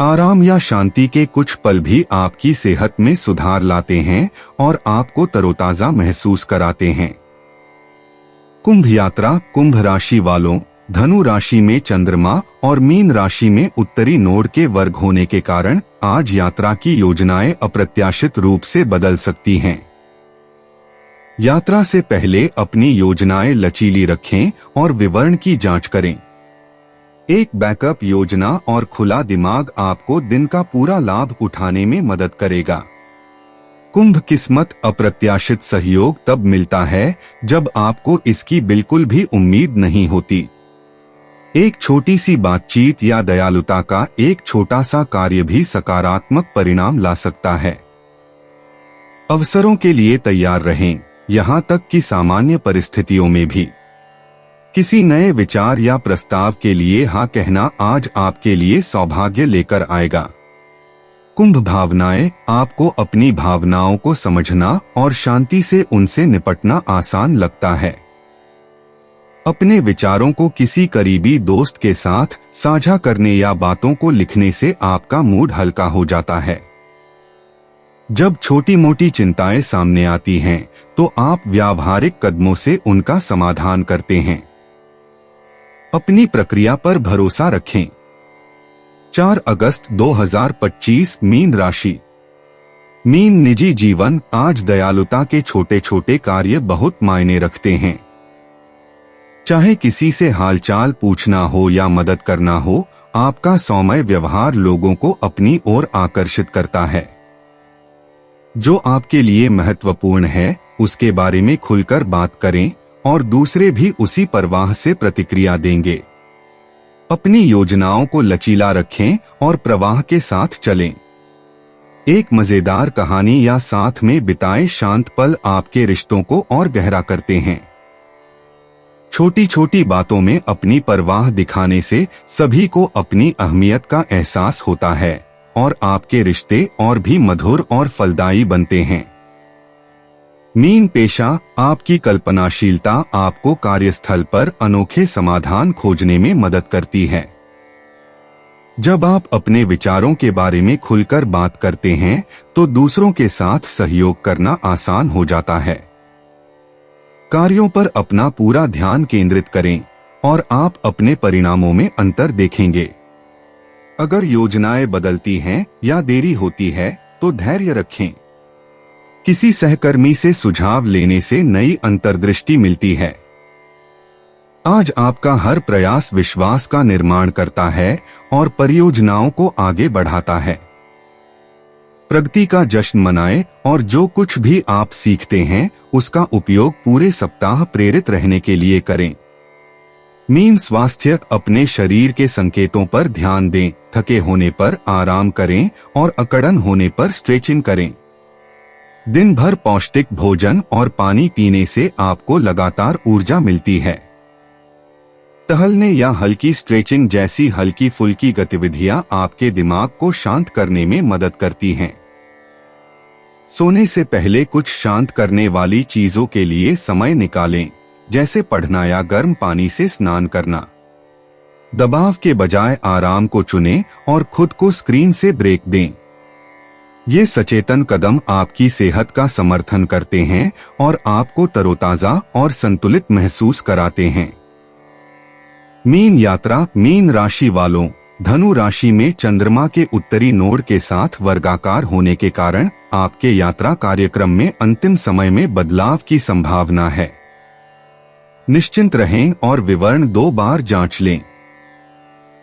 आराम या शांति के कुछ पल भी आपकी सेहत में सुधार लाते हैं और आपको तरोताजा महसूस कराते हैं। कुंभ यात्रा, कुंभ राशि वालों, धनु राशि में चंद्रमा और मीन राशि में उत्तरी नोड के वर्ग होने के कारण आज यात्रा की योजनाएं अप्रत्याशित रूप से बदल सकती हैं। यात्रा से पहले अपनी योजनाएं लचीली रखें और विवरण की जांच करें। एक बैकअप योजना और खुला दिमाग आपको दिन का पूरा लाभ उठाने में मदद करेगा। कुंभ किस्मत, अप्रत्याशित सहयोग तब मिलता है जब आपको इसकी बिल्कुल भी उम्मीद नहीं होती। एक छोटी सी बातचीत या दयालुता का एक छोटा सा कार्य भी सकारात्मक परिणाम ला सकता है। अवसरों के लिए तैयार रहें, यहां तक कि सामान्य परिस्थितियों में भी। किसी नए विचार या प्रस्ताव के लिए हाँ कहना आज आपके लिए सौभाग्य लेकर आएगा। कुंभ भावनाएं, आपको अपनी भावनाओं को समझना और शांति से उनसे निपटना आसान लगता है। अपने विचारों को किसी करीबी दोस्त के साथ साझा करने या बातों को लिखने से आपका मूड हल्का हो जाता है। जब छोटी मोटी चिंताएं सामने आती हैं, तो आप व्यावहारिक कदमों से उनका समाधान करते हैं। अपनी प्रक्रिया पर भरोसा रखें। 4 अगस्त 2025 मीन राशि। मीन निजी जीवन, आज दयालुता के छोटे छोटे कार्य बहुत मायने रखते हैं। चाहे किसी से हालचाल पूछना हो या मदद करना हो, आपका सौम्य व्यवहार लोगों को अपनी ओर आकर्षित करता है। जो आपके लिए महत्वपूर्ण है उसके बारे में खुलकर बात करें और दूसरे भी उसी परवाह से प्रतिक्रिया देंगे। अपनी योजनाओं को लचीला रखें और प्रवाह के साथ चलें। एक मजेदार कहानी या साथ में बिताए शांत पल आपके रिश्तों को और गहरा करते हैं। छोटी छोटी बातों में अपनी परवाह दिखाने से सभी को अपनी अहमियत का एहसास होता है और आपके रिश्ते और भी मधुर और फलदायी बनते हैं। मीन पेशा, आपकी कल्पनाशीलता आपको कार्यस्थल पर अनोखे समाधान खोजने में मदद करती है। जब आप अपने विचारों के बारे में खुलकर बात करते हैं तो दूसरों के साथ सहयोग करना आसान हो जाता है। कार्यों पर अपना पूरा ध्यान केंद्रित करें और आप अपने परिणामों में अंतर देखेंगे। अगर योजनाएं बदलती हैं या देरी होती है तो धैर्य रखें। किसी सहकर्मी से सुझाव लेने से नई अंतर्दृष्टि मिलती है। आज आपका हर प्रयास विश्वास का निर्माण करता है और परियोजनाओं को आगे बढ़ाता है। प्रगति का जश्न मनाएं और जो कुछ भी आप सीखते हैं उसका उपयोग पूरे सप्ताह प्रेरित रहने के लिए करें। मीन स्वास्थ्य, अपने शरीर के संकेतों पर ध्यान दें। थके होने पर आराम करें और अकड़न होने पर स्ट्रेचिंग करें। दिन भर पौष्टिक भोजन और पानी पीने से आपको लगातार ऊर्जा मिलती है। टहलने या हल्की स्ट्रेचिंग जैसी हल्की फुल्की गतिविधियां आपके दिमाग को शांत करने में मदद करती हैं। सोने से पहले कुछ शांत करने वाली चीजों के लिए समय निकालें, जैसे पढ़ना या गर्म पानी से स्नान करना। दबाव के बजाय आराम को चुनें और खुद को स्क्रीन से ब्रेक दें। ये सचेतन कदम आपकी सेहत का समर्थन करते हैं और आपको तरोताजा और संतुलित महसूस कराते हैं। मीन यात्रा। मीन राशि वालों, धनु राशि में चंद्रमा के उत्तरी नोड के साथ वर्गाकार होने के कारण आपके यात्रा कार्यक्रम में अंतिम समय में बदलाव की संभावना है। निश्चिंत रहें और विवरण 2 बार जांच लें।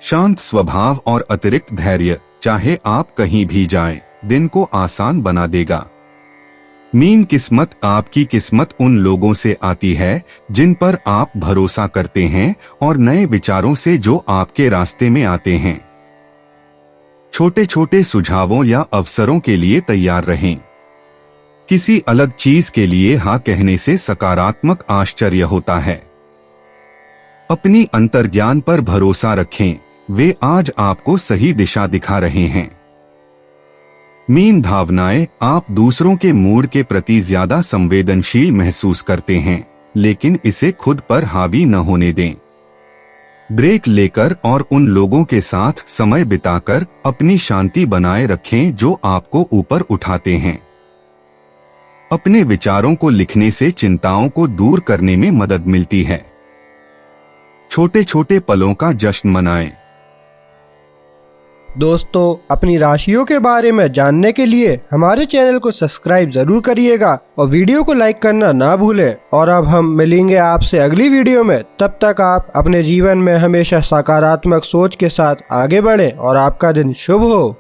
शांत स्वभाव और अतिरिक्त धैर्य, चाहे आप कहीं भी जाएं, दिन को आसान बना देगा। मीन किस्मत। आपकी किस्मत उन लोगों से आती है जिन पर आप भरोसा करते हैं और नए विचारों से जो आपके रास्ते में आते हैं। छोटे छोटे सुझावों या अवसरों के लिए तैयार रहें। किसी अलग चीज के लिए हाँ कहने से सकारात्मक आश्चर्य होता है। अपनी अंतर्ज्ञान पर भरोसा रखें, वे आज आपको सही दिशा दिखा रहे हैं। मीन भावनाएं। आप दूसरों के मूड के प्रति ज्यादा संवेदनशील महसूस करते हैं, लेकिन इसे खुद पर हावी न होने दें। ब्रेक लेकर और उन लोगों के साथ समय बिताकर अपनी शांति बनाए रखें जो आपको ऊपर उठाते हैं। अपने विचारों को लिखने से चिंताओं को दूर करने में मदद मिलती है। छोटे छोटे पलों का जश्न मनाएं। दोस्तों, अपनी राशियों के बारे में जानने के लिए हमारे चैनल को सब्सक्राइब जरूर करिएगा और वीडियो को लाइक करना ना भूलें। और अब हम मिलेंगे आपसे अगली वीडियो में। तब तक आप अपने जीवन में हमेशा सकारात्मक सोच के साथ आगे बढ़ें और आपका दिन शुभ हो।